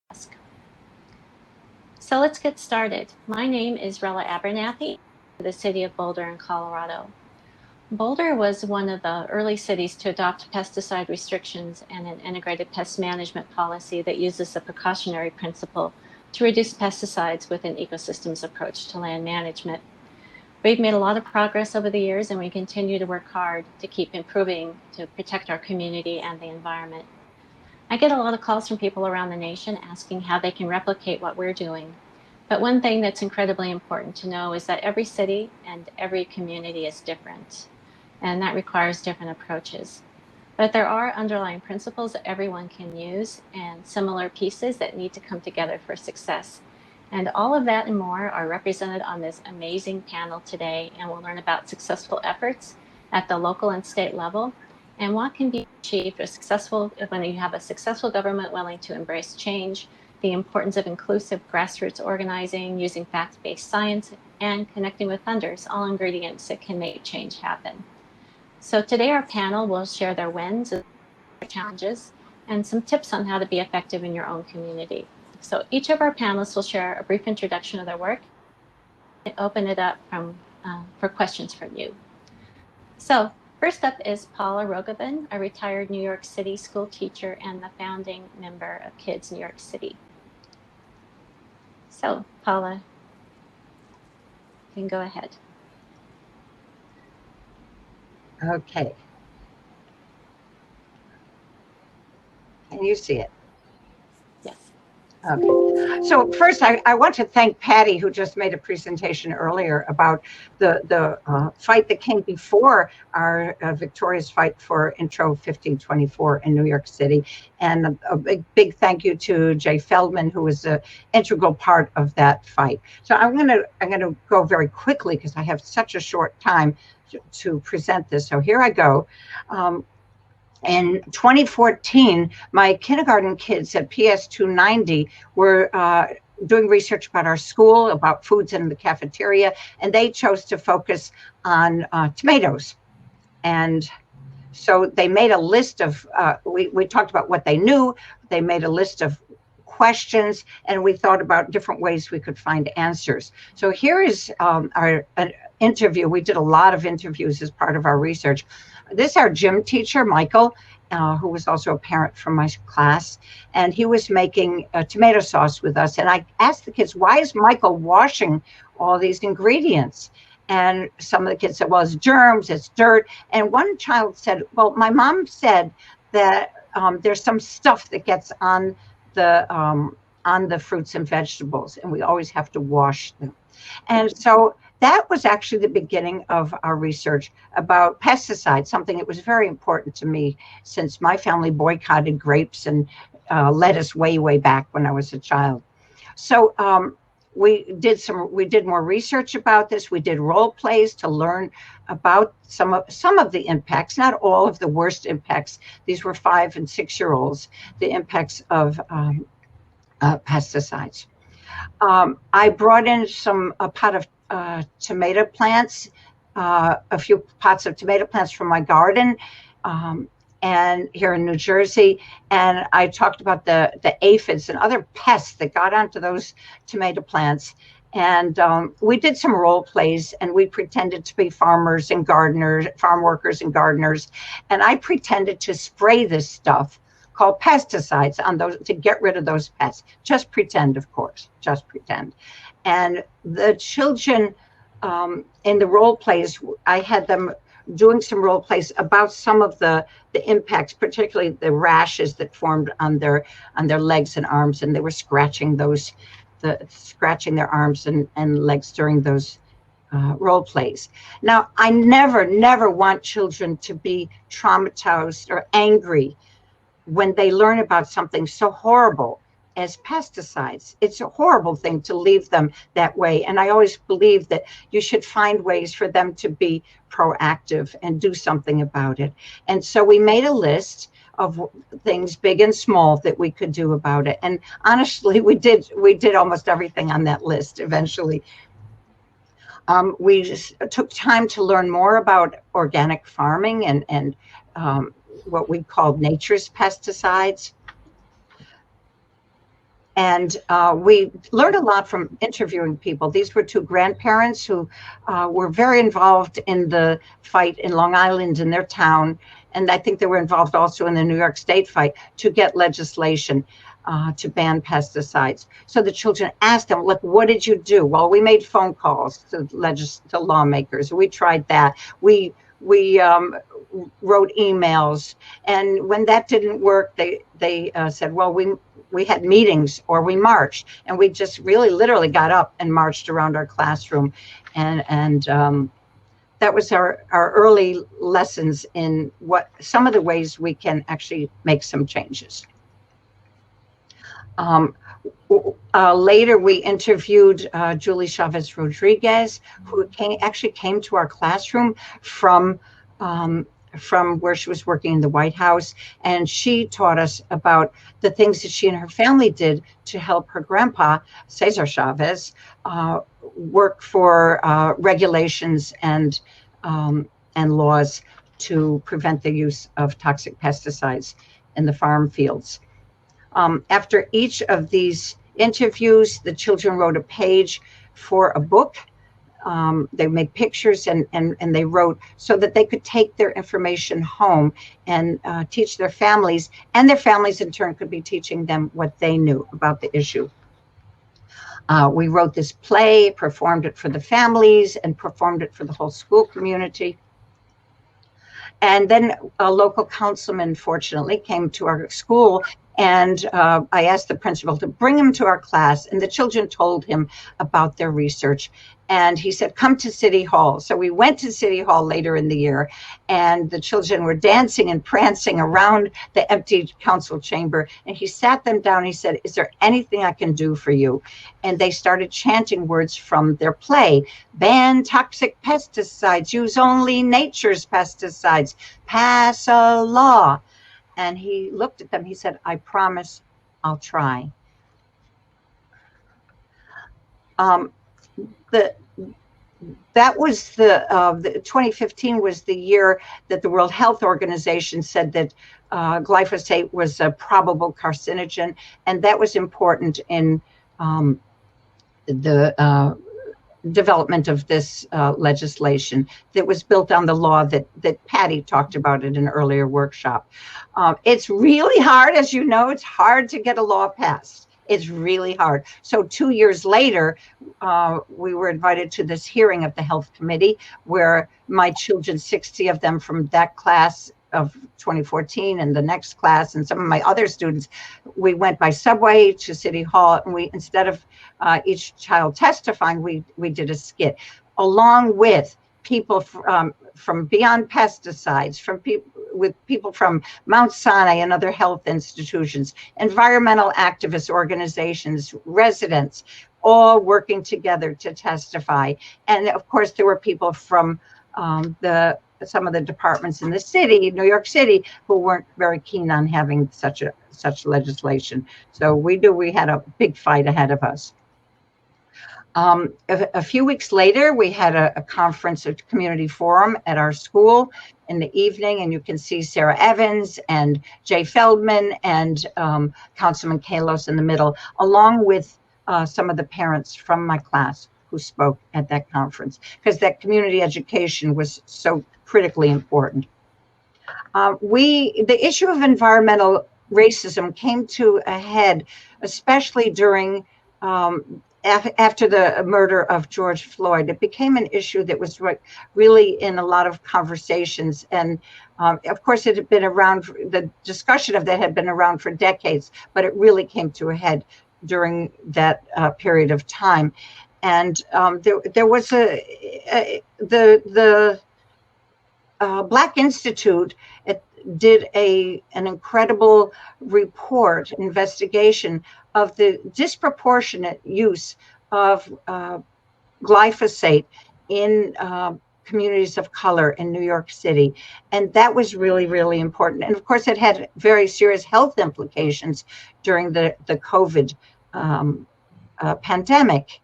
ask. So let's get started. My name is Rella Abernathy, the city of Boulder in Colorado. Boulder was one of the early cities to adopt pesticide restrictions and an integrated pest management policy that uses the precautionary principle to reduce pesticides with an ecosystems approach to land management. We've made a lot of progress over the years, and we continue to work hard to keep improving to protect our community and the environment. I get a lot of calls from people around the nation asking how they can replicate what we're doing. But one thing that's incredibly important to know is that every city and every community is different, and that requires different approaches. But there are underlying principles that everyone can use and similar pieces that need to come together for success. And all of that and more are represented on this amazing panel today, and we'll learn about successful efforts at the local and state level and what can be achieved when you have a successful government willing to embrace change, the importance of inclusive grassroots organizing, using fact-based science, and connecting with funders, all ingredients that can make change happen. So today our panel will share their wins, their challenges, and some tips on how to be effective in your own community. So each of our panelists will share a brief introduction of their work and open it up for questions from you. So first up is Paula Rogovin, a retired New York City school teacher and the founding member of Kids New York City. So Paula, you can go ahead. Okay. Can you see it? Yes. Okay. So first, I want to thank Patty, who just made a presentation earlier about the fight that came before our victorious fight for Intro 1524 in New York City. And a big thank you to Jay Feldman, who was an integral part of that fight. So I'm gonna go very quickly because I have such a short time to present this. So here I go. In 2014, my kindergarten kids at PS 290 were doing research about our school, about foods in the cafeteria, and they chose to focus on tomatoes. And so they made a list of, we talked about what they knew, they made a list of questions, and we thought about different ways we could find answers. So here is an interview. We did a lot of interviews as part of our research. This is our gym teacher, Michael, who was also a parent from my class, and he was making tomato sauce with us. And I asked the kids, why is Michael washing all these ingredients? And some of the kids said, well, it's germs, it's dirt. And one child said, well, my mom said that there's some stuff that gets on the fruits and vegetables, and we always have to wash them. And so that was actually the beginning of our research about pesticides, something that was very important to me since my family boycotted grapes and lettuce way back when I was a child. So we did more research about this. We did role plays to learn about some of the impacts, not all of the worst impacts. These were 5 and 6-year-olds, the impacts of pesticides. I brought in a pot of tomato plants, a few pots of tomato plants from my garden, and here in New Jersey, and I talked about the aphids and other pests that got onto those tomato plants. And we did some role plays, and we pretended to be farmers and gardeners, farm workers and gardeners, and I pretended to spray this stuff called pesticides on those to get rid of those pests. Just pretend, of course, just pretend. And the children in the role plays, I had them doing some role plays about some of the impacts, particularly the rashes that formed on their legs and arms, and they were scratching their arms and legs during those role plays. Now, I never want children to be traumatized or angry when they learn about something so horrible as pesticides. It's a horrible thing to leave them that way. And I always believe that you should find ways for them to be proactive and do something about it. And so we made a list of things big and small that we could do about it. And honestly, we did almost everything on that list eventually. We just took time to learn more about organic farming and what we called nature's pesticides. And we learned a lot from interviewing people. These were two grandparents who were very involved in the fight in Long Island, in their town. And I think they were involved also in the New York State fight to get legislation to ban pesticides. So the children asked them, look, what did you do? Well, we made phone calls to lawmakers. We tried that. We wrote emails. And when that didn't work, they said, well, we had meetings or we marched, and we just really literally got up and marched around our classroom. And that was our early lessons in what some of the ways we can actually make some changes. Later, we interviewed Julie Chavez Rodriguez, who actually came to our classroom from where she was working in the White House. And she taught us about the things that she and her family did to help her grandpa, Cesar Chavez, work for regulations and laws to prevent the use of toxic pesticides in the farm fields. After each of these interviews, the children wrote a page for a book. They made pictures and they wrote so that they could take their information home and teach their families, and their families in turn could be teaching them what they knew about the issue. We wrote this play, performed it for the families, and performed it for the whole school community. And then a local councilman, fortunately, came to our school, and I asked the principal to bring him to our class, and the children told him about their research. And he said, come to City Hall. So we went to City Hall later in the year, and the children were dancing and prancing around the empty council chamber. And he sat them down. He said, is there anything I can do for you? And they started chanting words from their play. Ban toxic pesticides, use only nature's pesticides, pass a law. And he looked at them. He said, I promise I'll try. That was the 2015 was the year that the World Health Organization said that glyphosate was a probable carcinogen, and that was important in the development of this legislation that was built on the law that Patty talked about in an earlier workshop. It's really hard, as you know, it's hard to get a law passed. It's really hard. So 2 years later, we were invited to this hearing of the Health Committee, where my children, 60 of them from that class of 2014 and the next class, and some of my other students, we went by subway to City Hall, and we, instead of each child testifying, we did a skit, along with people from Beyond Pesticides, with people from Mount Sinai and other health institutions, environmental activist organizations, residents, all working together to testify. And of course, there were people from some of the departments in the city, New York City, who weren't very keen on having such legislation. So we had a big fight ahead of us. A few weeks later, we had a conference, a community forum at our school in the evening, and you can see Sarah Evans and Jay Feldman and Councilman Kalos in the middle, along with some of the parents from my class who spoke at that conference, because that community education was so critically important. The issue of environmental racism came to a head, especially during after the murder of George Floyd. It became an issue that was really in a lot of conversations. And of course, it had been around, the discussion of that had been around for decades, but it really came to a head during that period of time. And there was the Black Institute did an incredible report, investigation of the disproportionate use of glyphosate in communities of color in New York City. And that was really, really important. And of course, it had very serious health implications during the COVID pandemic.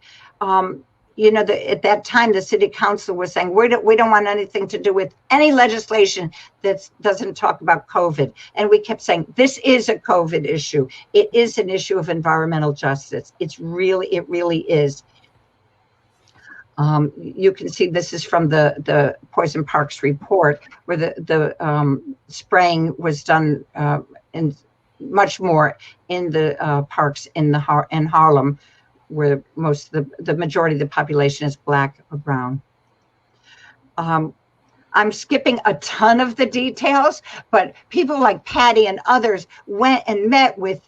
you know, at that time, the city council was saying, we don't want anything to do with any legislation that doesn't talk about COVID. And we kept saying, this is a COVID issue. It is an issue of environmental justice. It really is. You can see this is from the Poison Parks report, where the spraying was done in much more in the parks in Harlem, where the majority of the population is Black or brown. I'm skipping a ton of the details, but people like Patty and others went and met with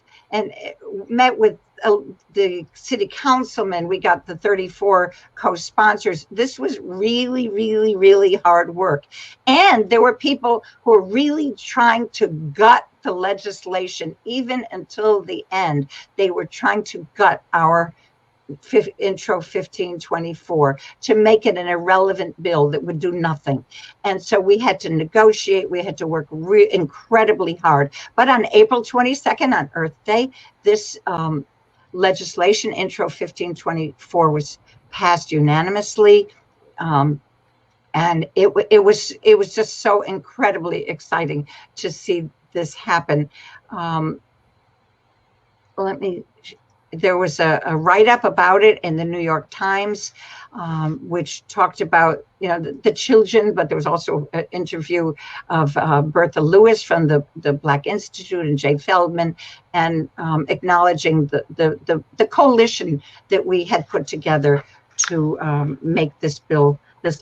the city councilman. We got the 34 co-sponsors. This was really hard work. And there were people who were really trying to gut the legislation. Even until the end, they were trying to gut our Intro 1524 to make it an irrelevant bill that would do nothing. And so we had to negotiate, we had to work incredibly hard. But on April 22nd, on Earth Day, this legislation, Intro 1524, was passed unanimously. And it was just so incredibly exciting to see this happen. There was a write-up about it in the New York Times, which talked about, you know, the children, but there was also an interview of Bertha Lewis from the Black Institute and Jay Feldman, and acknowledging the coalition that we had put together to make this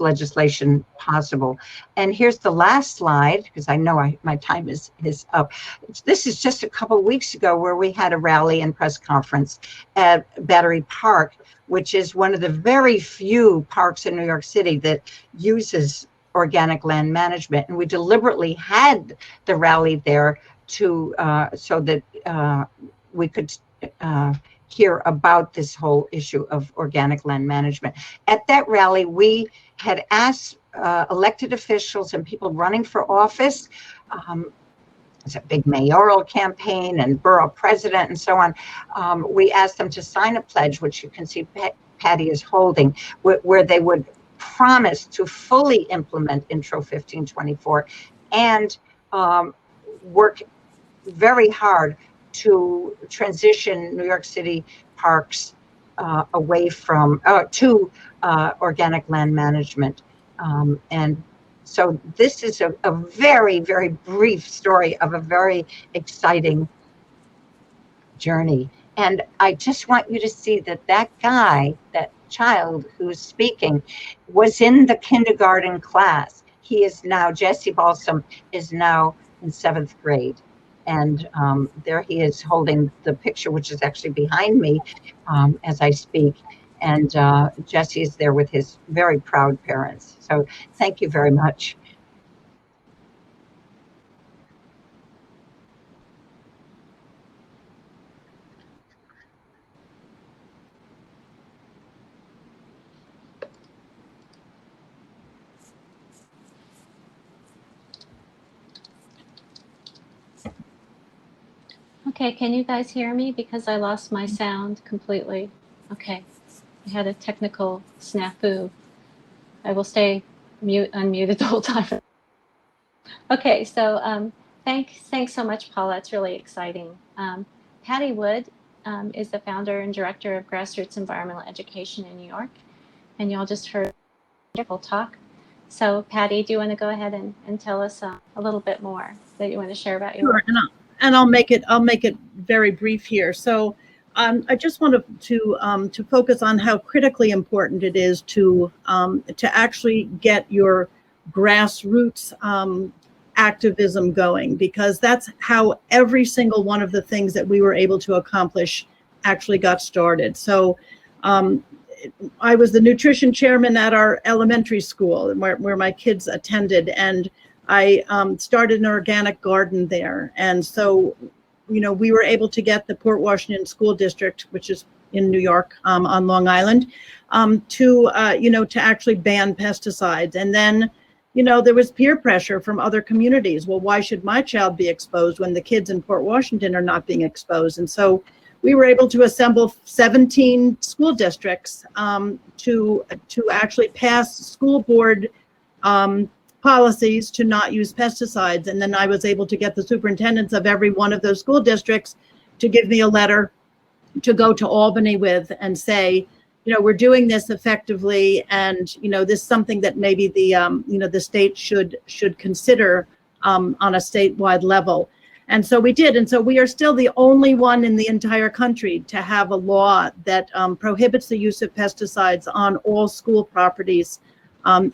legislation possible. And here's the last slide, because I know my time is up. This is just a couple of weeks ago, where we had a rally and press conference at Battery Park, which is one of the very few parks in New York City that uses organic land management. And we deliberately had the rally there to so that we could hear about this whole issue of organic land management. At that rally, we had asked elected officials and people running for office, it's a big mayoral campaign and borough president and so on. We asked them to sign a pledge, which you can see Patty is holding, where they would promise to fully implement Intro 1524 and work very hard to transition New York City parks away from to organic land management. And so this is a very brief story of a very exciting journey. And I just want you to see that that child who's speaking, was in the kindergarten class. He is now, Jesse Balsam is now in 7th grade. And there he is holding the picture, which is actually behind me as I speak. And Jesse is there with his very proud parents. So thank you very much. Okay, can you guys hear me? Because I lost my sound completely. Okay, I had a technical snafu. I will stay unmuted the whole time. Okay, so thanks so much, Paula. It's really exciting. Patty Wood is the founder and director of Grassroots Environmental Education in New York, and y'all just heard a wonderful talk. So Patty, do you want to go ahead and tell us a little bit more that you want to share about your work? Sure, and I'll make it very brief here. So I just wanted to focus on how critically important it is to actually get your grassroots activism going, because that's how every single one of the things that we were able to accomplish actually got started. So I was the nutrition chairman at our elementary school where my kids attended, and I started an organic garden there. And so, you know, we were able to get the Port Washington School District, which is in New York on Long Island, to actually ban pesticides. And then, you know, there was peer pressure from other communities. Well, why should my child be exposed when the kids in Port Washington are not being exposed? And so we were able to assemble 17 school districts to actually pass school board policies to not use pesticides. And then I was able to get the superintendents of every one of those school districts to give me a letter to go to Albany with and say, we're doing this effectively, and this is something that maybe the state should consider on a statewide level. And so we did. And so we are still the only one in the entire country to have a law that prohibits the use of pesticides on all school properties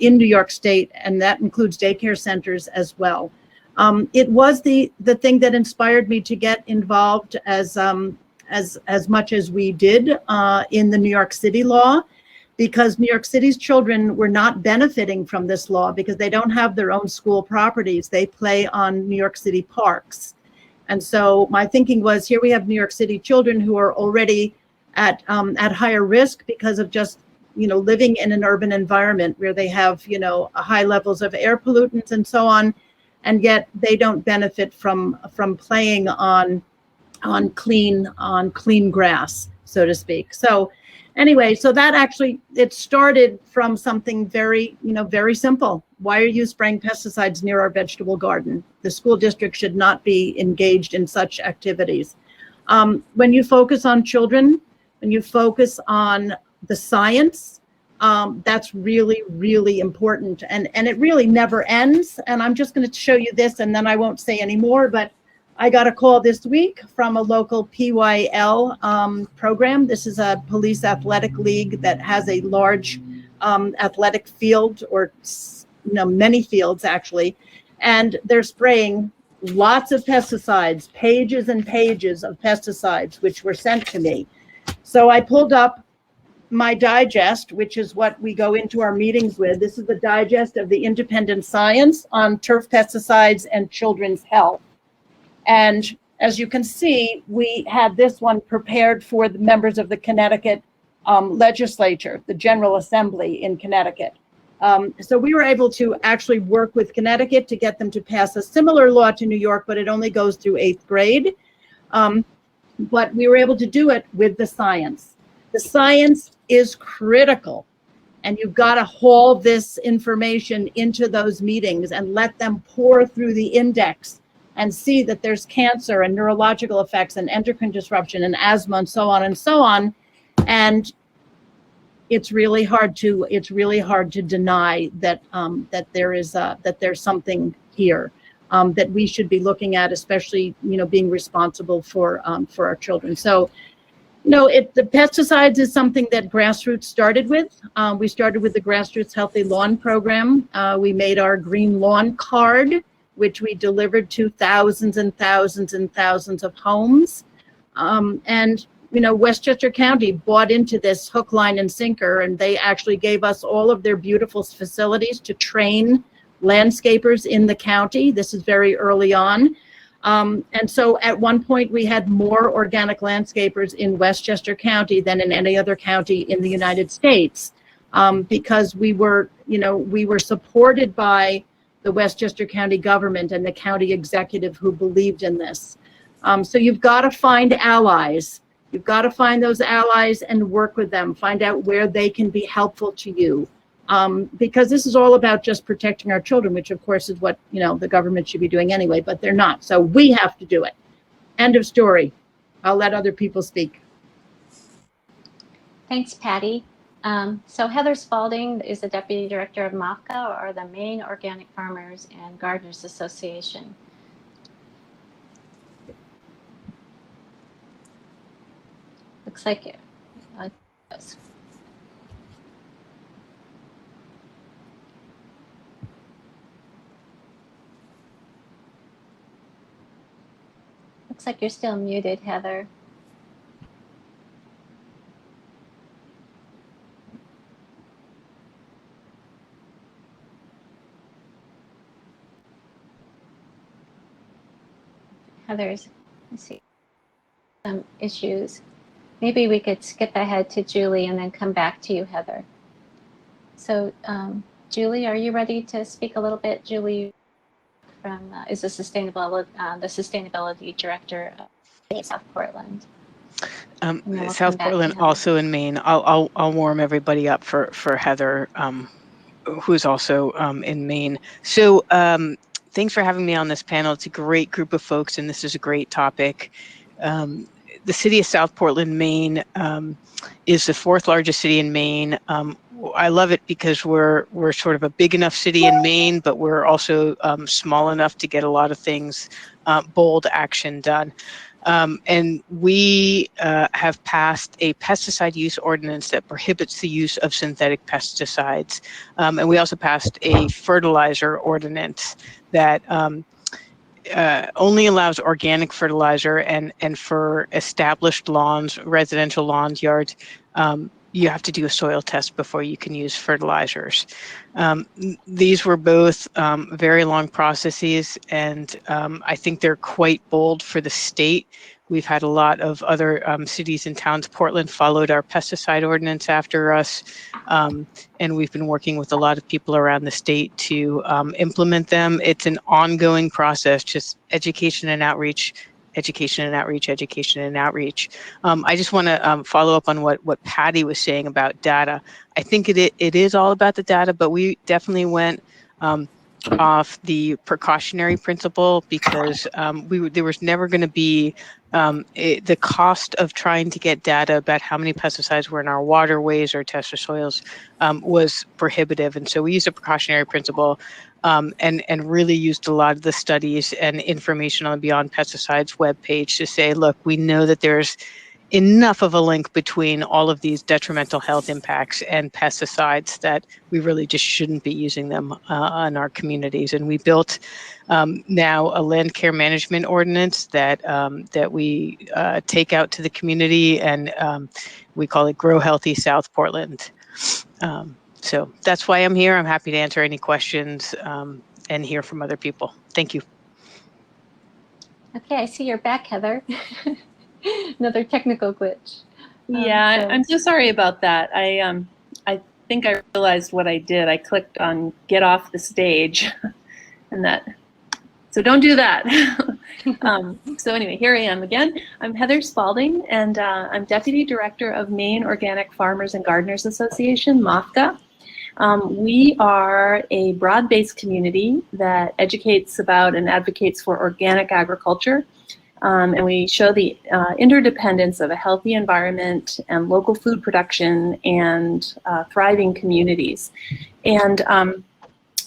in New York State, and that includes daycare centers as well. It was the thing that inspired me to get involved as much as we did in the New York City law, because New York City's children were not benefiting from this law because they don't have their own school properties. They play on New York City parks. And so my thinking was, here we have New York City children who are already at higher risk because of just living in an urban environment where they have high levels of air pollutants and so on, and yet they don't benefit from playing on clean grass, so to speak. So anyway, so that actually, it started from something very simple. Why are you spraying pesticides near our vegetable garden? The school district should not be engaged in such activities. When you focus on children, when you focus on the science, that's really, really important. And it really never ends. And I'm just going to show you this, and then I won't say any more, but I got a call this week from a local PYL program. This is a police athletic league that has a large athletic field, or many fields actually, and they're spraying lots of pesticides, pages and pages of pesticides, which were sent to me. So I pulled up my digest, which is what we go into our meetings with. This is the digest of the independent science on turf pesticides and children's health. And as you can see, we had this one prepared for the members of the Connecticut legislature, the General Assembly in Connecticut. So we were able to actually work with Connecticut to get them to pass a similar law to New York, but it only goes through 8th grade. But we were able to do it with the science. The science is critical, and you've got to haul this information into those meetings and let them pour through the index and see that there's cancer and neurological effects and endocrine disruption and asthma and so on and so on. And it's really hard to deny that that there's something here that we should be looking at, especially being responsible for our children. So the pesticides is something that Grassroots started with. We started with the Grassroots Healthy Lawn Program. We made our green lawn card, which we delivered to thousands and thousands and thousands of homes. And Westchester County bought into this hook, line, and sinker, and they actually gave us all of their beautiful facilities to train landscapers in the county. This is very early on. And so at one point we had more organic landscapers in Westchester County than in any other county in the United States, because we were supported by the Westchester County government and the county executive who believed in this. So you've got to find allies. You've got to find those allies and work with them, find out where they can be helpful to you. Because this is all about just protecting our children, which of course is what the government should be doing anyway, but they're not. So we have to do it. End of story. I'll let other people speak. Thanks, Patty. So Heather Spalding is the Deputy Director of MOFGA, or the Maine Organic Farmers and Gardeners Association. Looks like it. Looks like you're still muted, Heather. Heather's, let's see, some issues. Maybe we could skip ahead to Julie and then come back to you, Heather. So, Julie, are you ready to speak a little bit? Julie is the sustainability director of South Portland. And then we'll South come back to Portland, Heather. also in Maine. I'll warm everybody up for Heather, who's also in Maine. So thanks for having me on this panel. It's a great group of folks, and this is a great topic. The city of South Portland, Maine, is the 4th largest city in Maine. I love it because we're sort of a big enough city in Maine, but we're also small enough to get a lot of things, bold action done. And we have passed a pesticide use ordinance that prohibits the use of synthetic pesticides. And we also passed a fertilizer ordinance that only allows organic fertilizer, and for established lawns, residential lawns, yards, you have to do a soil test before you can use fertilizers. These were both very long processes, and I think they're quite bold for the state. We've had a lot of other cities and towns. Portland followed our pesticide ordinance after us, and we've been working with a lot of people around the state to implement them. It's an ongoing process, just education and outreach, education and outreach, education and outreach. I just want to follow up on what Patty was saying about data. I think it is all about the data, but we definitely went off the precautionary principle, because there was never going to be the cost of trying to get data about how many pesticides were in our waterways or test our soils was prohibitive. And so we used a precautionary principle and really used a lot of the studies and information on the Beyond Pesticides webpage to say, look, we know that there's enough of a link between all of these detrimental health impacts and pesticides that we really just shouldn't be using them in our communities. And we built now a land care management ordinance that that we take out to the community, and we call it Grow Healthy South Portland. So that's why I'm here. I'm happy to answer any questions and hear from other people. Thank you. Okay, I see you're back, Heather. Another technical glitch. Yeah, I'm so sorry about that. I think I realized what I did. I clicked on get off the stage, and that. So don't do that. So anyway, here I am again. I'm Heather Spalding, and I'm Deputy Director of Maine Organic Farmers and Gardeners Association, MOFGA. We are a broad-based community that educates about and advocates for organic agriculture. And we show the interdependence of a healthy environment and local food production and thriving communities. And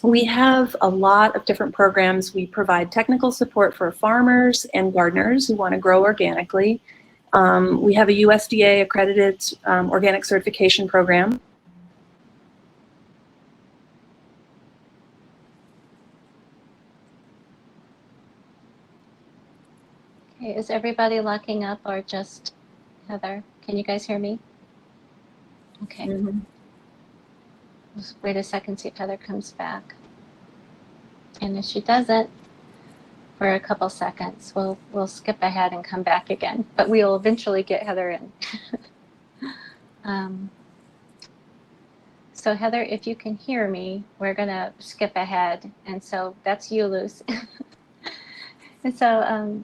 we have a lot of different programs. We provide technical support for farmers and gardeners who want to grow organically. We have a USDA accredited organic certification program. Okay, is everybody locking up or just Heather? Can you guys hear me? Okay. Mm-hmm. Just wait a second, see if Heather comes back. And if she doesn't, for a couple seconds, we'll skip ahead and come back again. But we'll eventually get Heather in. So Heather, if you can hear me, we're gonna skip ahead. And so that's you, Luce. And so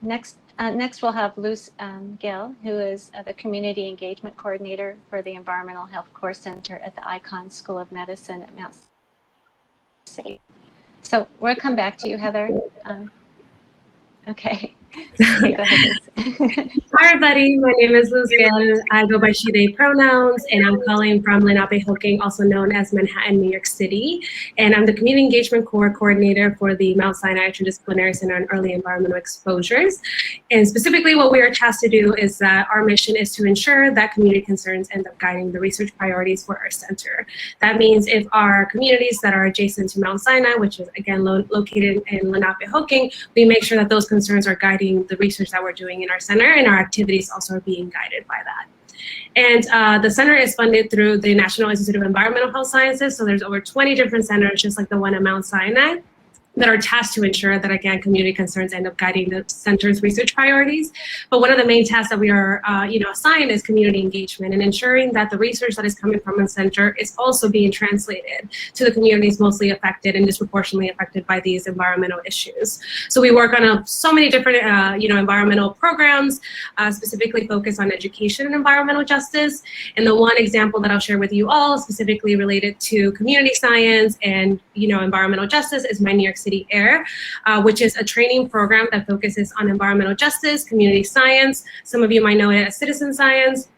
next we'll have Luce Guel, who is the Community Engagement Coordinator for the Environmental Health Core Center at the Icahn School of Medicine at Mount Sinai. So we'll come back to you, Heather. Okay. Okay, go ahead, Luce. Hi, everybody. My name is Luz Guel. I go by she, they pronouns, and I'm calling from Lenape-Hoking, also known as Manhattan, New York City. And I'm the Community Engagement Core Coordinator for the Mount Sinai Interdisciplinary Center on Early Environmental Exposures. And specifically, what we are tasked to do is that our mission is to ensure that community concerns end up guiding the research priorities for our center. That means if our communities that are adjacent to Mount Sinai, which is again located in Lenape-Hoking, we make sure that those concerns are guiding the research that we're doing in our center, and our activities also are being guided by that. And the center is funded through the National Institute of Environmental Health Sciences, so there's over 20 different centers, just like the one at Mount Sinai. that are tasked to ensure that, again, community concerns end up guiding the center's research priorities. But one of the main tasks that we are, assigned is community engagement and ensuring that the research that is coming from the center is also being translated to the communities mostly affected and disproportionately affected by these environmental issues. So we work on so many different, environmental programs, specifically focused on education and environmental justice. And the one example that I'll share with you all, specifically related to community science and, environmental justice, is my New York City AIR, which is a training program that focuses on environmental justice, community science. Some of you might know it as citizen science.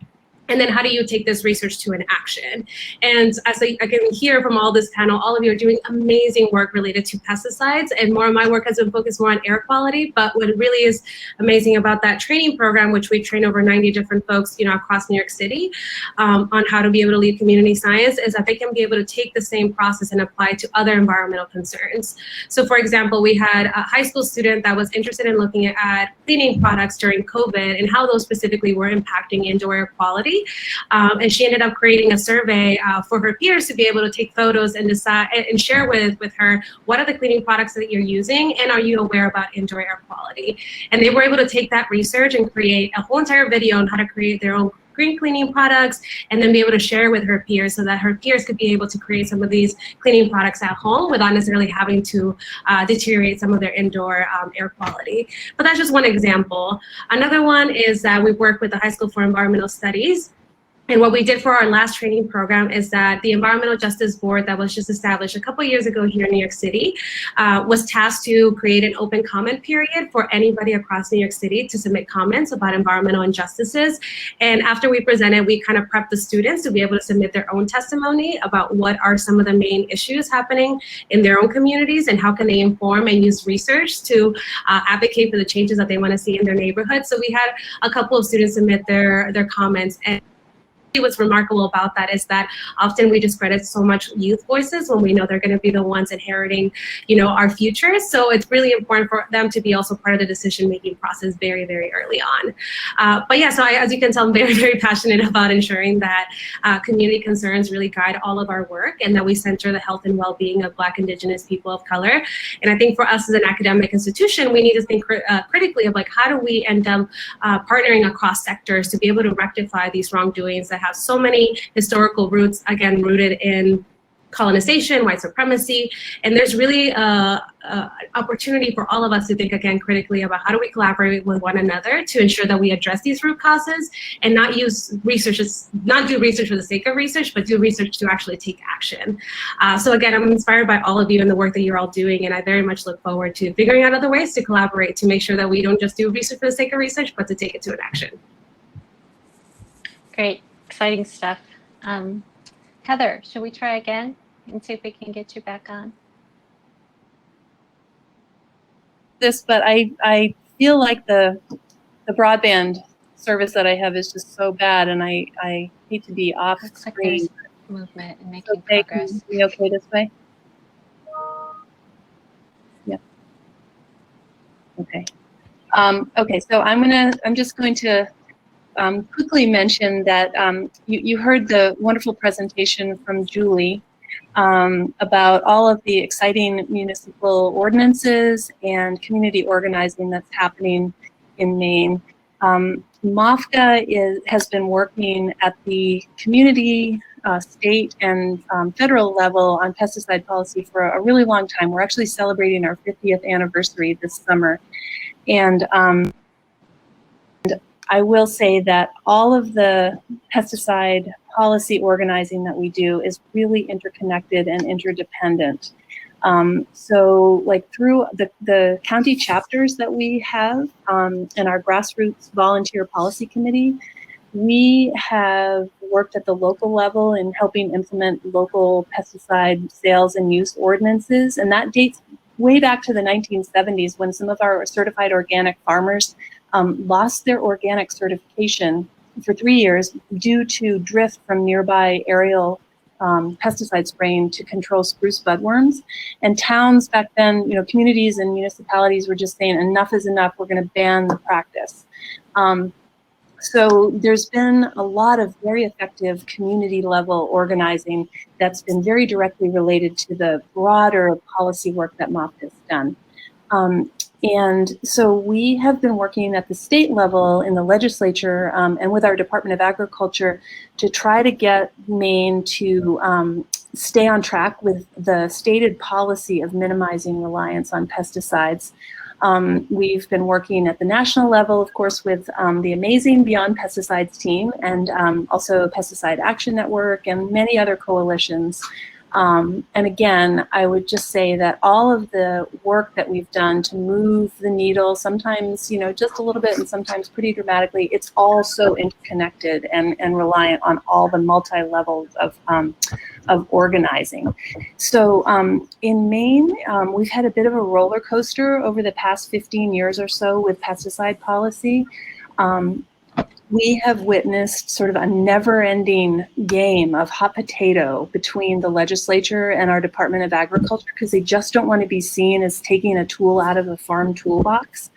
And then how do you take this research to an action? And as I can hear from all this panel, all of you are doing amazing work related to pesticides, and more of my work has been focused more on air quality. But what really is amazing about that training program, which we've trained over 90 different folks, across New York City, on how to be able to lead community science, is that they can be able to take the same process and apply it to other environmental concerns. So for example, we had a high school student that was interested in looking at cleaning products during COVID and how those specifically were impacting indoor air quality. And she ended up creating a survey for her peers to be able to take photos and decide and share with her, what are the cleaning products that you're using, and are you aware about indoor air quality? And they were able to take that research and create a whole entire video on how to create their own green cleaning products, and then be able to share with her peers so that her peers could be able to create some of these cleaning products at home without necessarily having to deteriorate some of their indoor air quality. But that's just one example. Another one is that we work with the High School for Environmental Studies. And what we did for our last training program is that the Environmental Justice Board that was just established a couple years ago here in New York City was tasked to create an open comment period for anybody across New York City to submit comments about environmental injustices. And after we presented, we kind of prepped the students to be able to submit their own testimony about what are some of the main issues happening in their own communities and how can they inform and use research to advocate for the changes that they want to see in their neighborhood. So we had a couple of students submit their comments. And what's remarkable about that is that often we discredit so much youth voices when we know they're going to be the ones inheriting, our future. So it's really important for them to be also part of the decision-making process very, very early on. But yeah, so as you can tell, I'm very, very passionate about ensuring that community concerns really guide all of our work, and that we center the health and well-being of Black, Indigenous people of color. And I think for us as an academic institution, we need to think critically of how do we end up partnering across sectors to be able to rectify these wrongdoings that have so many historical roots, again, rooted in colonization, white supremacy. And there's really an opportunity for all of us to think, again, critically about how do we collaborate with one another to ensure that we address these root causes and not use research, not do research for the sake of research, but do research to actually take action. So again, I'm inspired by all of you and the work that you're all doing, and I very much look forward to figuring out other ways to collaborate to make sure that we don't just do research for the sake of research, but to take it to an action. Great, exciting stuff. Heather, should we try again and see if we can get you back on? But I feel like the broadband service that I have is just so bad, and I hate to be off Looks like screen. there's movement and making Okay, progress. can you be okay this way? Yeah. Okay. Okay, so I'm just going to quickly mention that you heard the wonderful presentation from Julie about all of the exciting municipal ordinances and community organizing that's happening in Maine. MOFGA has been working at the community, state, and federal level on pesticide policy for a really long time. We're actually celebrating our 50th anniversary this summer. And I will say that all of the pesticide policy organizing that we do is really interconnected and interdependent. So like through the county chapters that we have in our Grassroots Volunteer Policy Committee, we have worked at the local level in helping implement local pesticide sales and use ordinances. And that dates way back to the 1970s when some of our certified organic farmers lost their organic certification for 3 years due to drift from nearby aerial pesticide spraying to control spruce budworms. And towns back then, communities and municipalities were just saying enough is enough, we're going to ban the practice. So there's been a lot of very effective community level organizing that's been very directly related to the broader policy work that MOFGA has done. And so we have been working at the state level in the legislature and with our Department of Agriculture to try to get Maine to stay on track with the stated policy of minimizing reliance on pesticides. We've been working at the national level, of course, with the amazing Beyond Pesticides team and also Pesticide Action Network and many other coalitions. And again, I would just say that all of the work that we've done to move the needle, sometimes, you know, just a little bit and sometimes pretty dramatically, it's all so interconnected and reliant on all the multi-levels of organizing. So in Maine, we've had a bit of a roller coaster over the past 15 years or so with pesticide policy. We have witnessed sort of a never-ending game of hot potato between the legislature and our Department of Agriculture because they just don't want to be seen as taking a tool out of the farm toolbox.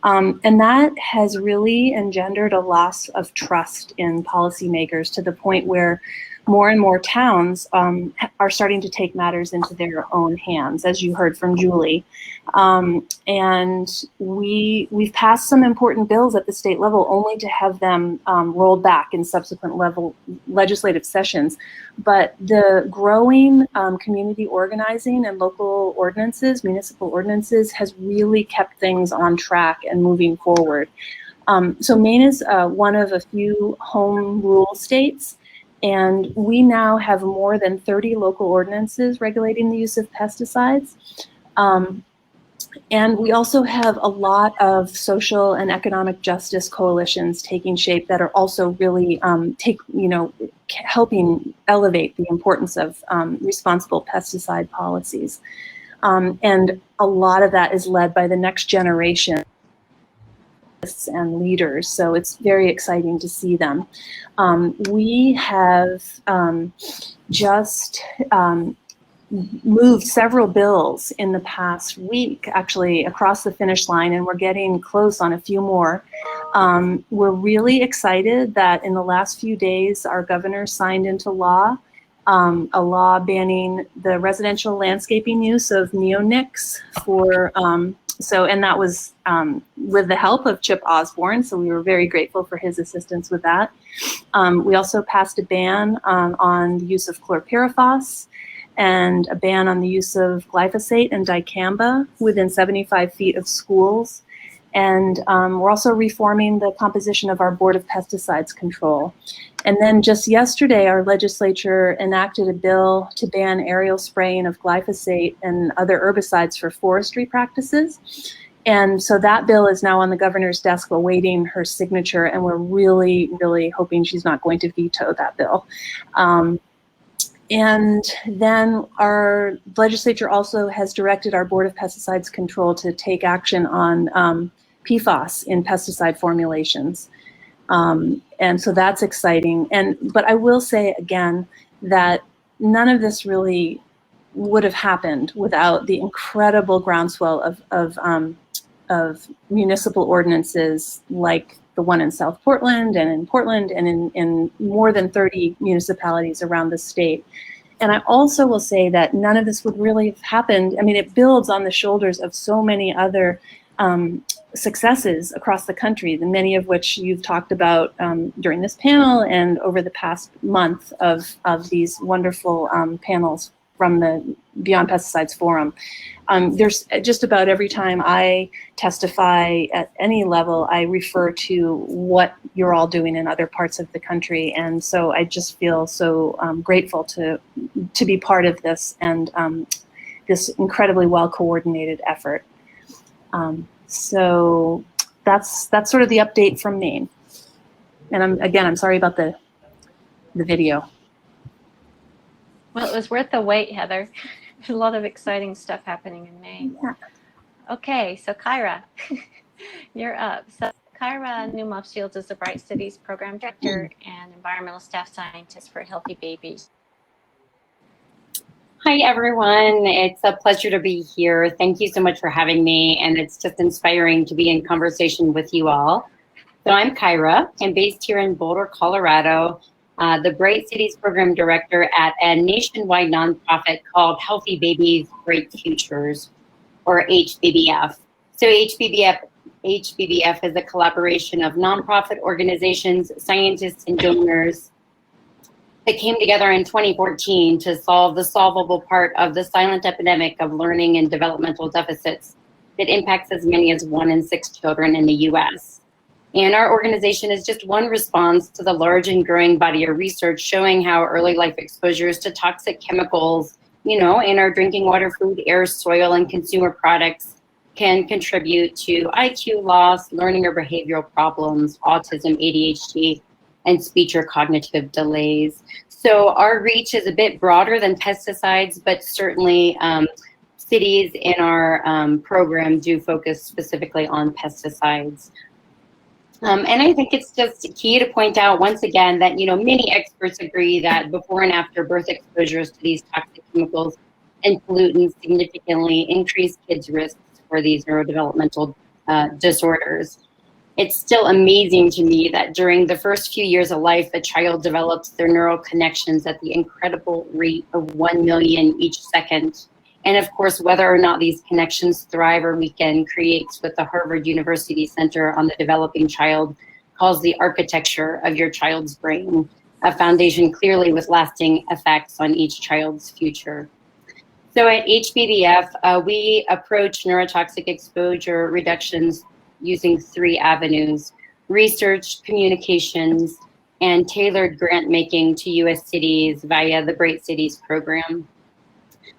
And that has really engendered a loss of trust in policymakers to the point where more and more towns are starting to take matters into their own hands, as you heard from Julie. And we've passed some important bills at the state level only to have them rolled back in subsequent legislative sessions. But the growing community organizing and local ordinances, municipal ordinances, has really kept things on track and moving forward. So Maine is one of a few home rule states. And we now have more than 30 local ordinances regulating the use of pesticides. And we also have a lot of social and economic justice coalitions taking shape that are also really helping elevate the importance of responsible pesticide policies. And a lot of that is led by the next generation and leaders, so it's very exciting to see them. We have just moved several bills in the past week, actually, across the finish line, and we're getting close on a few more. We're really excited that in the last few days, our governor signed into law a law banning the residential landscaping use of neonics for and that was with the help of Chip Osborne, so we were very grateful for his assistance with that. We also passed a ban on the use of chlorpyrifos and a ban on the use of glyphosate and dicamba within 75 feet of schools. And we're also reforming the composition of our Board of Pesticides Control. And then just yesterday, our legislature enacted a bill to ban aerial spraying of glyphosate and other herbicides for forestry practices. And so that bill is now on the governor's desk awaiting her signature, and we're really, really hoping she's not going to veto that bill. And then our legislature also has directed our Board of Pesticides Control to take action on PFAS in pesticide formulations. And so that's exciting. But I will say again that none of this really would have happened without the incredible groundswell of municipal ordinances like the one in South Portland and in more than 30 municipalities around the state. And I also will say that none of this would really have happened. I mean, it builds on the shoulders of so many other successes across the country, many of which you've talked about during this panel and over the past month of these wonderful panels from the Beyond Pesticides Forum. There's just about every time I testify at any level, I refer to what you're all doing in other parts of the country. And so I just feel so grateful to be part of this and this incredibly well-coordinated effort. So that's sort of the update from Maine. And I'm sorry about the video. Well, it was worth the wait, Heather. There's a lot of exciting stuff happening in Maine. Yeah. Okay, so Kyra, you're up. So Kyra Naumoff Shields is the Bright Cities Program Director and Environmental Staff Scientist for Healthy Babies. Hi, everyone. It's a pleasure to be here. Thank you so much for having me. And it's just inspiring to be in conversation with you all. So I'm Kyra. I'm based here in Boulder, Colorado, the Bright Cities Program Director at a nationwide nonprofit called Healthy Babies, Bright Futures, or HBBF. So HBBF is a collaboration of nonprofit organizations, scientists, and donors that came together in 2014 to solve the solvable part of the silent epidemic of learning and developmental deficits that impacts as many as 1 in 6 children in the US. And our organization is just one response to the large and growing body of research showing how early life exposures to toxic chemicals, in our drinking water, food, air, soil, and consumer products can contribute to IQ loss, learning or behavioral problems, autism, ADHD, and speech or cognitive delays. So our reach is a bit broader than pesticides, but certainly cities in our program do focus specifically on pesticides. And I think it's just key to point out once again that, many experts agree that before and after birth exposures to these toxic chemicals and pollutants significantly increase kids' risks for these neurodevelopmental disorders. It's still amazing to me that during the first few years of life, a child develops their neural connections at the incredible rate of 1 million each second. And of course, whether or not these connections thrive or weaken creates what the Harvard University Center on the Developing Child calls the architecture of your child's brain, a foundation clearly with lasting effects on each child's future. So at HBBF, we approach neurotoxic exposure reductions using 3 avenues: research, communications, and tailored grant making to US cities via the Bright Cities program.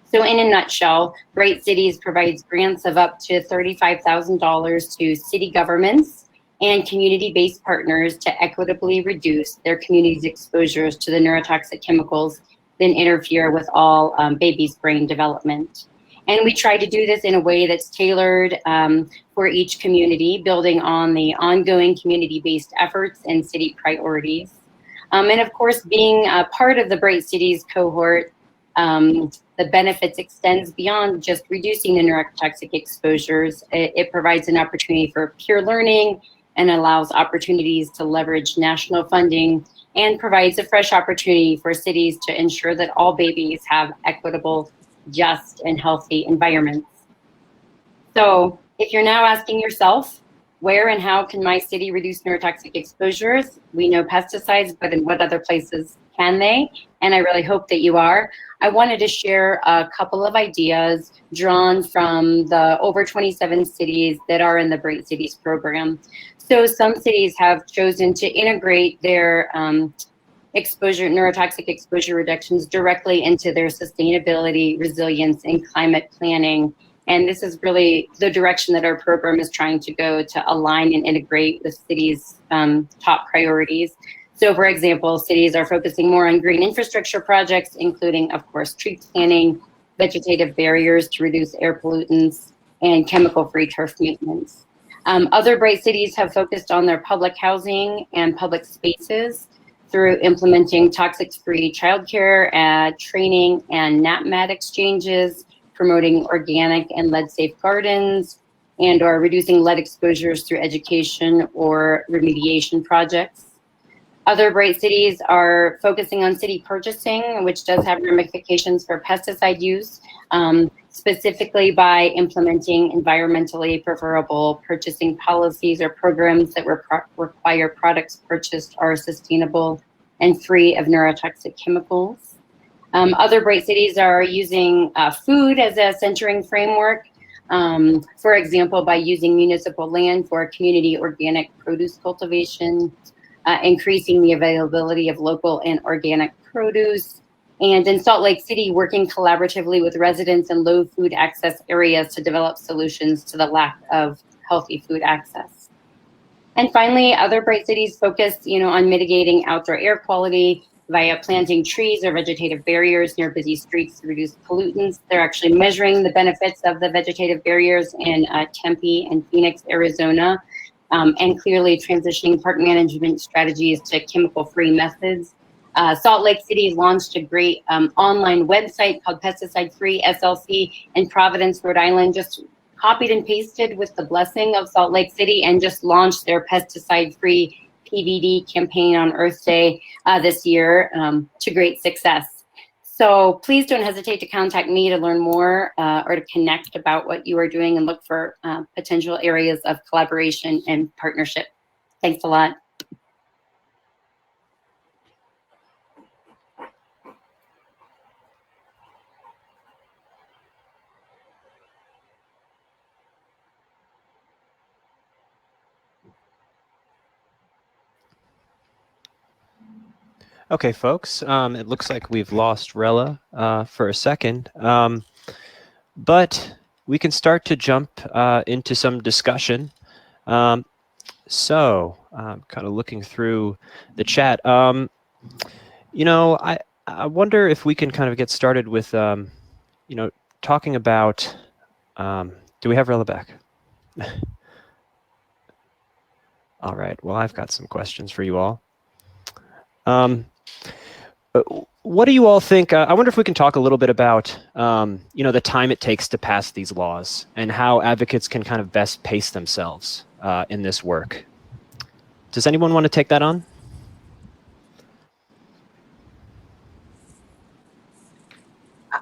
So in a nutshell, Bright Cities provides grants of up to $35,000 to city governments and community-based partners to equitably reduce their community's exposures to the neurotoxic chemicals that interfere with all babies' brain development. And we try to do this in a way that's tailored for each community, building on the ongoing community-based efforts and city priorities. And of course, being a part of the Bright Cities cohort, the benefits extends beyond just reducing the neurotoxic exposures. It provides an opportunity for peer learning and allows opportunities to leverage national funding and provides a fresh opportunity for cities to ensure that all babies have equitable, just, and healthy environments. So if you're now asking yourself, where and how can my city reduce neurotoxic exposures? We know pesticides, but in what other places can they? And I really hope that you are. I wanted to share a couple of ideas drawn from the over 27 cities that are in the Bright Cities program. So some cities have chosen to integrate their neurotoxic exposure reductions directly into their sustainability, resilience, and climate planning. And this is really the direction that our program is trying to go, to align and integrate the city's top priorities. So for example, cities are focusing more on green infrastructure projects, including, of course, tree planting, vegetative barriers to reduce air pollutants, and chemical-free turf maintenance. Other Bright Cities have focused on their public housing and public spaces through implementing toxic-free childcare, training, and NAP-MAT exchanges, promoting organic and lead-safe gardens, and or reducing lead exposures through education or remediation projects. Other Bright Cities are focusing on city purchasing, which does have ramifications for pesticide use, specifically by implementing environmentally preferable purchasing policies or programs that require products purchased are sustainable and free of neurotoxic chemicals. Other Bright Cities are using food as a centering framework, for example, by using municipal land for community organic produce cultivation, increasing the availability of local and organic produce, and in Salt Lake City, working collaboratively with residents in low food access areas to develop solutions to the lack of healthy food access. And finally, other Bright Cities focus, on mitigating outdoor air quality via planting trees or vegetative barriers near busy streets to reduce pollutants. They're actually measuring the benefits of the vegetative barriers in Tempe and Phoenix, Arizona, and clearly transitioning park management strategies to chemical-free methods. Salt Lake City launched a great online website called Pesticide Free SLC in Providence, Rhode Island, just copied and pasted with the blessing of Salt Lake City and just launched their pesticide-free PVD campaign on Earth Day this year to great success. So please don't hesitate to contact me to learn more or to connect about what you are doing and look for potential areas of collaboration and partnership. Thanks a lot. Okay, folks, it looks like we've lost Rella for a second, but we can start to jump into some discussion. So, kind of looking through the chat, you know, I wonder if we can kind of get started with, you know, talking about, do we have Rella back? All right, well, I've got some questions for you all. What do you all think? I wonder if we can talk a little bit about, you know, the time it takes to pass these laws and how advocates can kind of best pace themselves in this work. Does anyone want to take that on?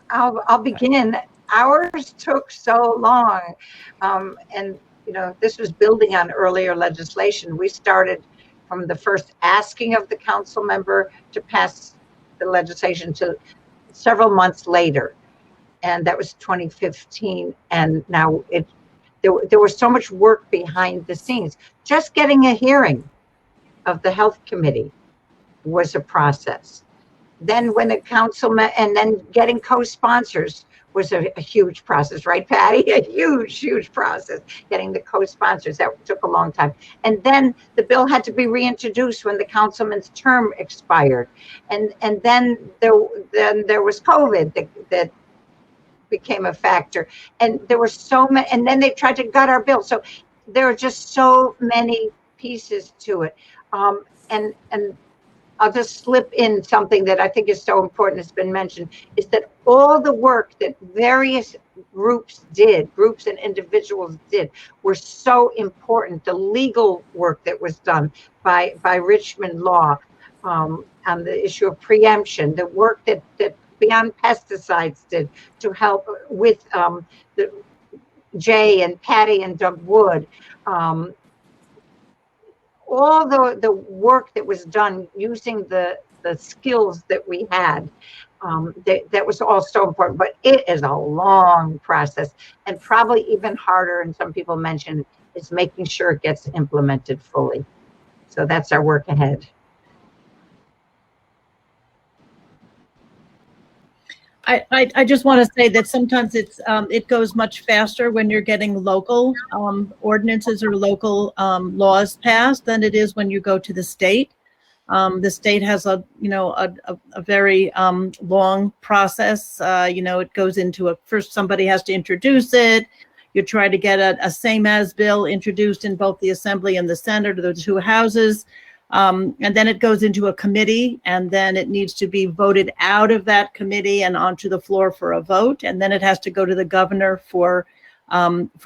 I'll begin. Ours took so long, and you know, this was building on earlier legislation. We started from the first asking of the council member to pass the legislation to several months later, and that was 2015. And now there was so much work behind the scenes. Just getting a hearing of the health committee was a process. Then when the council met, and then getting co-sponsors was a huge process, right, Patty? A huge process, getting the co-sponsors. That took a long time. And then the bill had to be reintroduced when the councilman's term expired. And then there was COVID that became a factor. And there were so many, and then they tried to gut our bill. So there are just so many pieces to it. And I'll just slip in something that I think is so important, has been mentioned, is that all the work that various groups and individuals did, were so important. The legal work that was done by Richmond Law on the issue of preemption, the work that Beyond Pesticides did to help with the Jay and Patty and Doug Wood, all the work that was done using the skills that we had, that was all so important. But it is a long process, and probably even harder, and some people mentioned, is making sure it gets implemented fully. So that's our work ahead. I just want to say that sometimes it goes much faster when you're getting local ordinances or local laws passed than it is when you go to the state. The state has a very long process. It goes into first somebody has to introduce it. You try to get a same as bill introduced in both the Assembly and the Senate, or the two houses. And then it goes into a committee, and then it needs to be voted out of that committee and onto the floor for a vote. And then it has to go to the governor for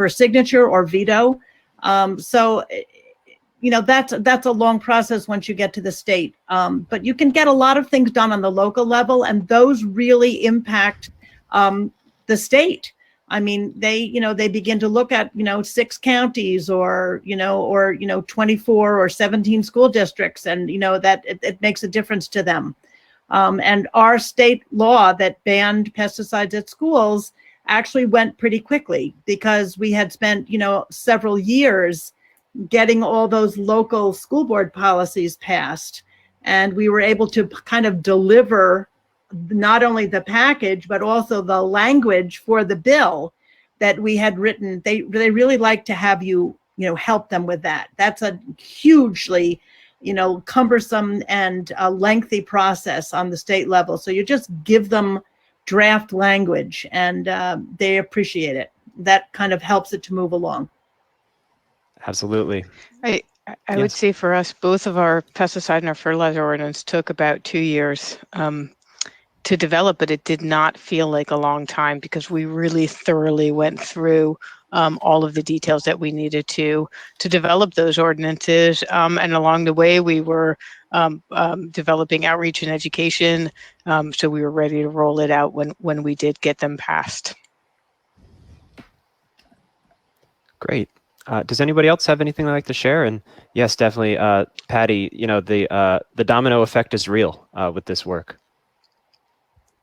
signature or veto. So, that's a long process once you get to the state. But you can get a lot of things done on the local level, and those really impact the state. I mean, they begin to look at, 6 counties or 24 or 17 school districts, and, that it makes a difference to them. And our state law that banned pesticides at schools actually went pretty quickly, because we had spent, several years getting all those local school board policies passed. And we were able to kind of deliver not only the package, but also the language for the bill that we had written. They really like to have you, help them with that. That's a hugely, cumbersome and lengthy process on the state level. So you just give them draft language, and they appreciate it. That kind of helps it to move along. Absolutely. I would say for us, both of our pesticide and our fertilizer ordinance took about 2 years to develop, but it did not feel like a long time, because we really thoroughly went through all of the details that we needed to develop those ordinances. And along the way, we were developing outreach and education, so we were ready to roll it out when we did get them passed. Great. Does anybody else have anything they'd like to share? And yes, definitely, Patty, you know, the domino effect is real with this work.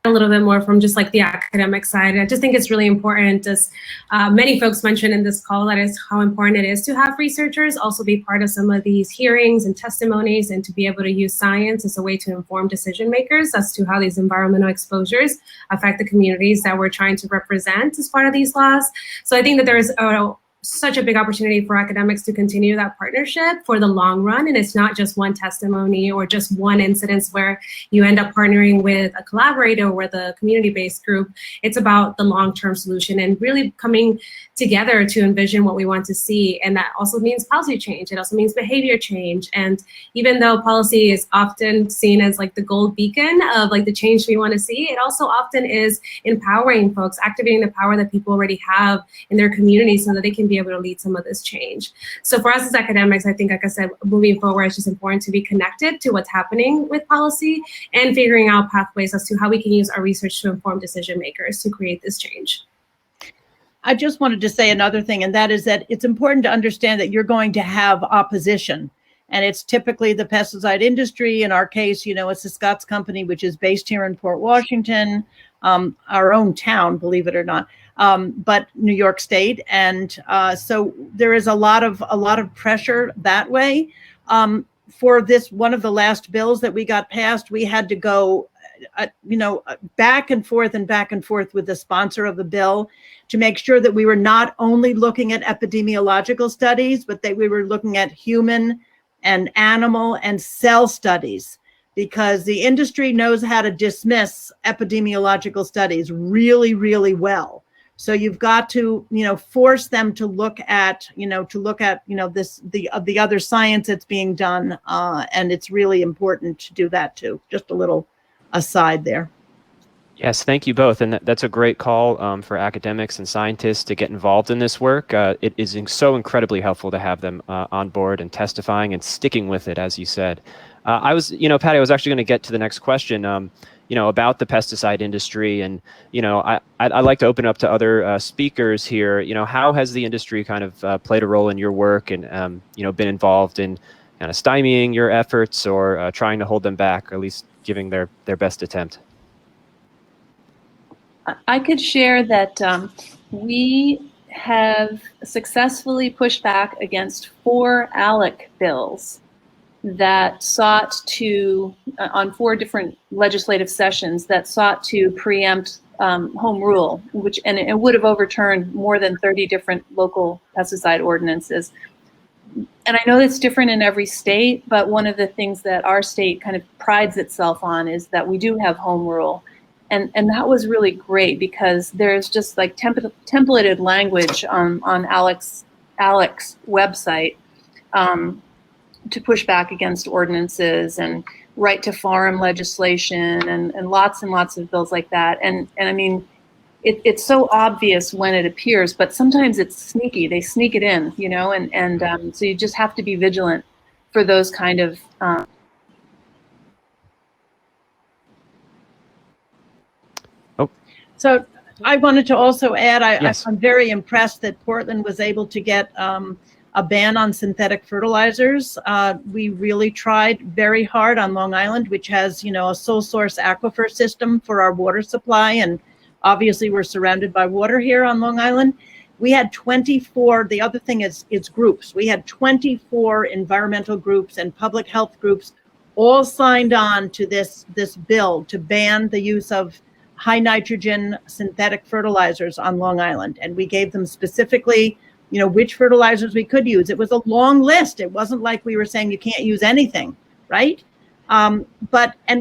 A little bit more from just like the academic side. I just think it's really important, as many folks mentioned in this call, that is how important it is to have researchers also be part of some of these hearings and testimonies, and to be able to use science as a way to inform decision makers as to how these environmental exposures affect the communities that we're trying to represent as part of these laws. So I think that there is such a big opportunity for academics to continue that partnership for the long run. And it's not just one testimony or just one incidence where you end up partnering with a collaborator or the community-based group. It's about the long-term solution and really coming together to envision what we want to see. And that also means policy change. It also means behavior change. And even though policy is often seen as like the gold beacon of like the change we want to see, it also often is empowering folks, activating the power that people already have in their communities so that they can be able to lead some of this change. So for us as academics, I think, like I said, moving forward, it's just important to be connected to what's happening with policy and figuring out pathways as to how we can use our research to inform decision makers to create this change. I just wanted to say another thing, and that is that it's important to understand that you're going to have opposition. And it's typically the pesticide industry. In our case, you know, it's the Scott's Company, which is based here in Port Washington, our own town, believe it or not, but New York State. And so there is a lot of pressure that way. For this, one of the last bills that we got passed, we had to go back and forth with the sponsor of the bill to make sure that we were not only looking at epidemiological studies, but that we were looking at human and animal and cell studies, because the industry knows how to dismiss epidemiological studies really, really well. So you've got to, force them to look at, the other science that's being done. And it's really important to do that too. Just a little aside there. Yes, thank you both. And that's a great call for academics and scientists to get involved in this work. It is so incredibly helpful to have them on board and testifying and sticking with it, as you said. Patty, I was actually going to get to the next question, about the pesticide industry. And, I'd like to open up to other speakers here. How has the industry kind of played a role in your work and, been involved in kind of stymieing your efforts or trying to hold them back, or at least giving their best attempt? I could share that we have successfully pushed back against 4 ALEC bills that sought to, on 4 different legislative sessions, that sought to preempt home rule, and it would have overturned more than 30 different local pesticide ordinances. And I know that's different in every state, but one of the things that our state kind of prides itself on is that we do have home rule. And that was really great, because there's just like templated language on ALEC's website to push back against ordinances and right to farm legislation and lots of bills like that. And I mean, it's so obvious when it appears, but sometimes it's sneaky. They sneak it in, and so you just have to be vigilant for those kind of So I wanted to also add, Yes. I'm very impressed that Portland was able to get a ban on synthetic fertilizers. We really tried very hard on Long Island, which has, a sole source aquifer system for our water supply. And obviously we're surrounded by water here on Long Island. We had 24, the other thing is it's groups. We had 24 environmental groups and public health groups all signed on to this bill to ban the use of high nitrogen synthetic fertilizers on Long Island. And we gave them specifically, which fertilizers we could use. It was a long list. It wasn't like we were saying you can't use anything, right? And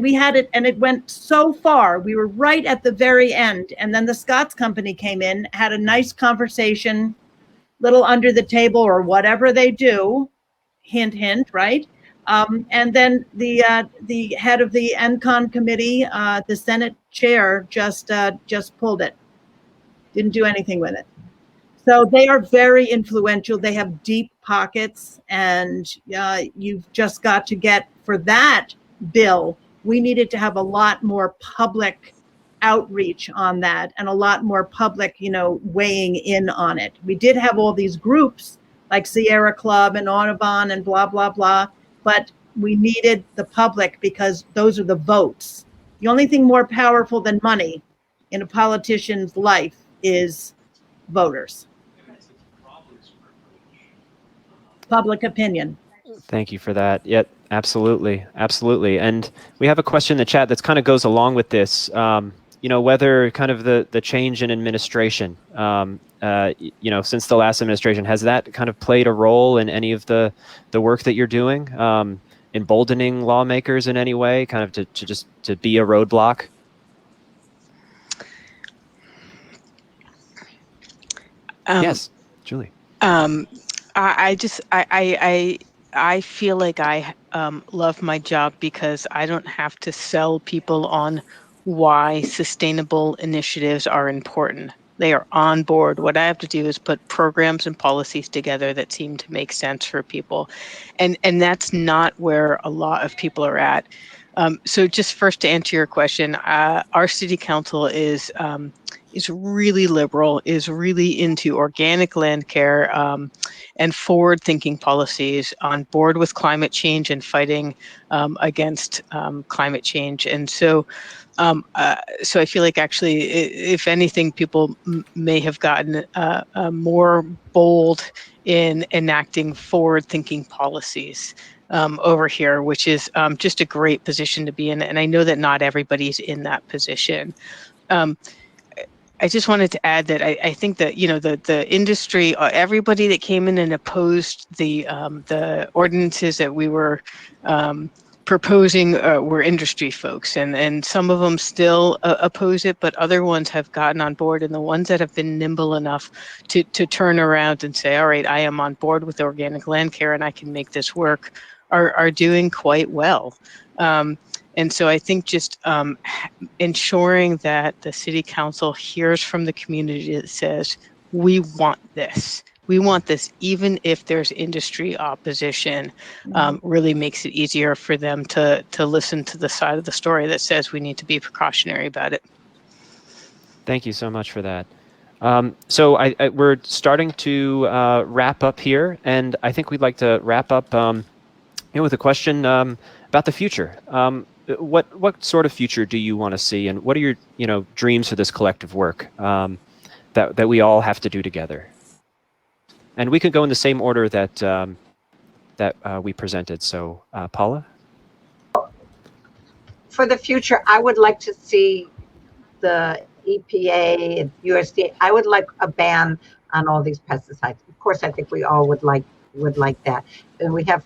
we had it, and it went so far. We were right at the very end. And then the Scott's Company came in, had a nice conversation, little under the table or whatever they do, hint, hint, right? And then the head of the NCON committee, the Senate chair, just pulled it. Didn't do anything with it. So they are very influential. They have deep pockets, and you've just got to get, for that bill, we needed to have a lot more public outreach on that and a lot more public, weighing in on it. We did have all these groups like Sierra Club and Audubon and blah, blah, blah, but we needed the public because those are the votes. The only thing more powerful than money in a politician's life is voters. Public opinion. Thank you for that. Yep, absolutely. Absolutely. And we have a question in the chat that kind of goes along with this, whether kind of the change in administration, since the last administration, has that kind of played a role in any of the work that you're doing, emboldening lawmakers in any way, kind of to be a roadblock? Yes, Julie. I feel like I love my job because I don't have to sell people on why sustainable initiatives are important. They are on board. What I have to do is put programs and policies together that seem to make sense for people. And that's not where a lot of people are at. So just first to answer your question, our city council is really liberal, is really into organic land care and forward-thinking policies, on board with climate change and fighting against climate change. And so I feel like actually, if anything, people may have gotten more bold in enacting forward-thinking policies over here, which is just a great position to be in. And I know that not everybody's in that position. I just wanted to add that I think that the industry, everybody that came in and opposed the ordinances that we were proposing were industry folks, and some of them still oppose it, but other ones have gotten on board, and the ones that have been nimble enough to turn around and say, all right, I am on board with organic land care and I can make this work, are doing quite well. And so I think just ensuring that the city council hears from the community that says, we want this. We want this, even if there's industry opposition, really makes it easier for them to listen to the side of the story that says we need to be precautionary about it. Thank you so much for that. So we're starting to wrap up here, and I think we'd like to wrap up with a question about the future. What sort of future do you want to see, and what are your dreams for this collective work that we all have to do together? And we could go in the same order that we presented. So Paula? For the future, I would like to see the EPA and USDA. I would like a ban on all these pesticides. Of course, I think we all would like that. And we have,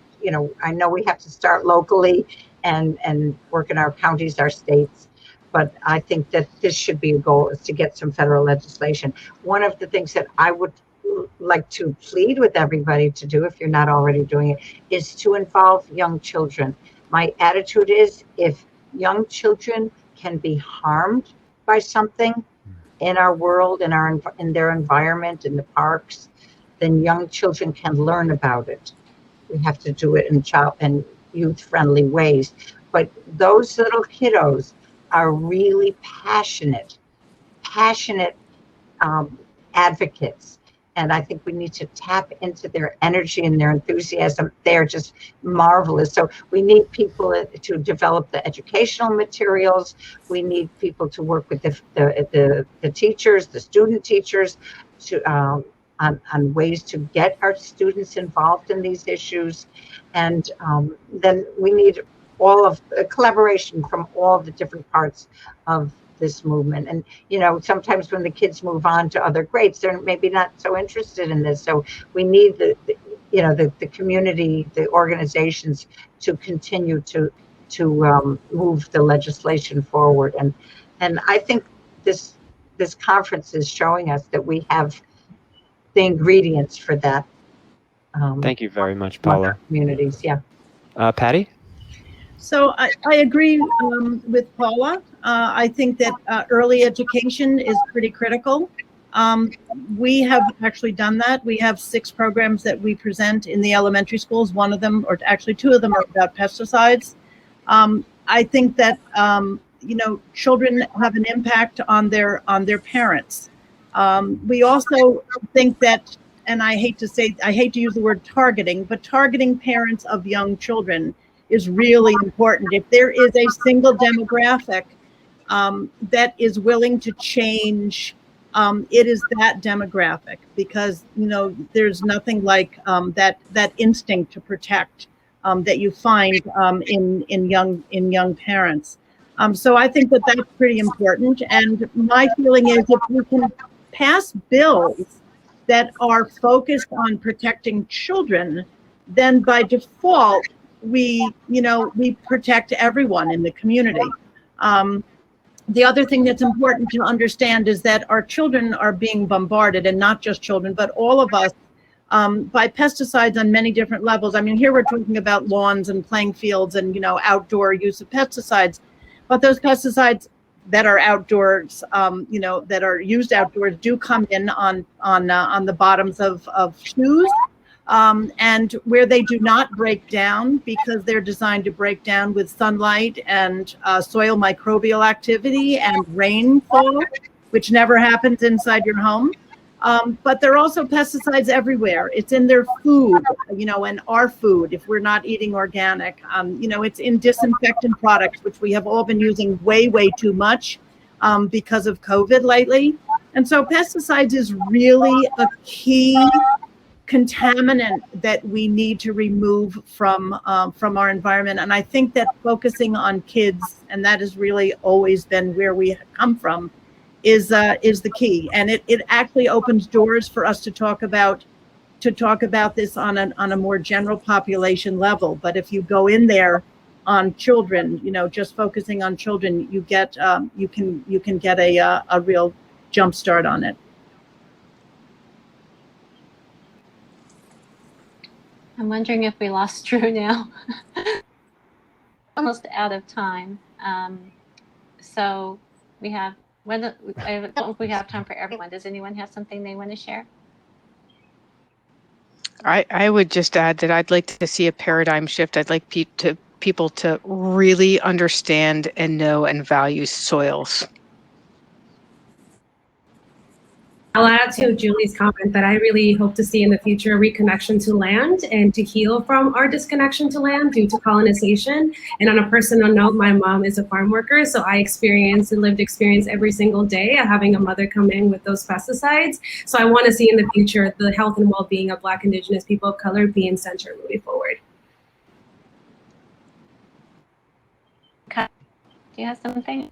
I know we have to start locally and work in our counties, our states, but I think that this should be a goal, is to get some federal legislation. One of the things that I would like to plead with everybody to do, if you're not already doing it, is to involve young children. My attitude is, if young children can be harmed by something in our world, in their environment, in the parks, then young children can learn about it. We have to do it in youth-friendly ways. But those little kiddos are really passionate advocates. And I think we need to tap into their energy and their enthusiasm. They're just marvelous. So we need people to develop the educational materials. We need people to work with the teachers, the student teachers, on ways to get our students involved in these issues. And then we need all of collaboration from all the different parts of this movement. And sometimes when the kids move on to other grades, they're maybe not so interested in this. So we need the community, the organizations, to continue to move the legislation forward. And I think this conference is showing us that we have the ingredients for that. Thank you very much, Paula. Communities, yeah. Patty? So I agree with Paula. I think that early education is pretty critical. We have actually done that. We have 6 programs that we present in the elementary schools. One of them, or actually 2 of them, are about pesticides. I think that children have an impact on their parents. We also think that, and I hate to use the word targeting, but targeting parents of young children is really important. If there is a single demographic that is willing to change, it is that demographic, because there's nothing like that instinct to protect that you find in young parents. So I think that that's pretty important. And my feeling is, if we can pass bills that are focused on protecting children, then by default we protect everyone in the community. The other thing that's important to understand is that our children are being bombarded, and not just children, but all of us, by pesticides on many different levels. I mean, here we're talking about lawns and playing fields and outdoor use of pesticides, but those pesticides that are outdoors, that are used outdoors, do come in on the bottoms of shoes, and where they do not break down, because they're designed to break down with sunlight and soil microbial activity and rainfall, which never happens inside your home. But there are also pesticides everywhere. It's in their food, and our food, if we're not eating organic. It's in disinfectant products, which we have all been using way, way too much because of COVID lately. And so pesticides is really a key contaminant that we need to remove from our environment. And I think that focusing on kids, and that has really always been where we come from, is the key. And it actually opens doors for us to talk about this on a more general population level. But if you go in there on children, just focusing on children, you get you can get a real jump start on it. I'm wondering if we lost Drew now. Almost out of time. So we have, I don't know if we have time for everyone. Does anyone have something they want to share? I would just add that I'd like to see a paradigm shift. I'd like people to really understand and know and value soils. I'll add to Julie's comment that I really hope to see in the future a reconnection to land and to heal from our disconnection to land due to colonization. And on a personal note, my mom is a farm worker, so I experience and lived experience every single day of having a mother come in with those pesticides. So I want to see in the future the health and well-being of Black, Indigenous people of color being centered moving forward. Do you have something?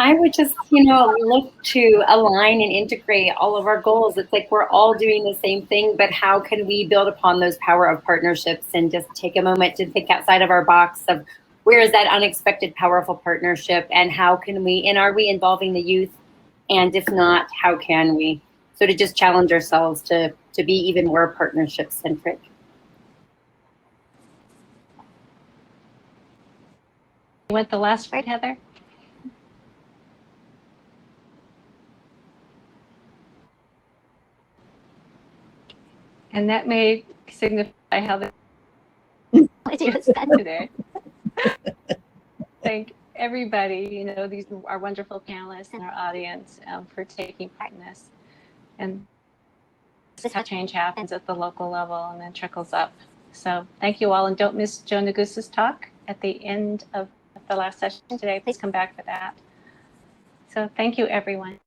I would just, look to align and integrate all of our goals. It's like we're all doing the same thing, but how can we build upon those power of partnerships and just take a moment to think outside of our box of where is that unexpected powerful partnership, and how can we, and are we involving the youth? And if not, how can we? So to just challenge ourselves to be even more partnership centric. You want the last word, Heather? And that may signify how the is spent today. Thank everybody, these are wonderful panelists and our audience for taking part in this. And this is how change happens at the local level and then trickles up. So thank you all, and don't miss Joe Negus's talk at the end of the last session today. Please come back for that. So thank you, everyone.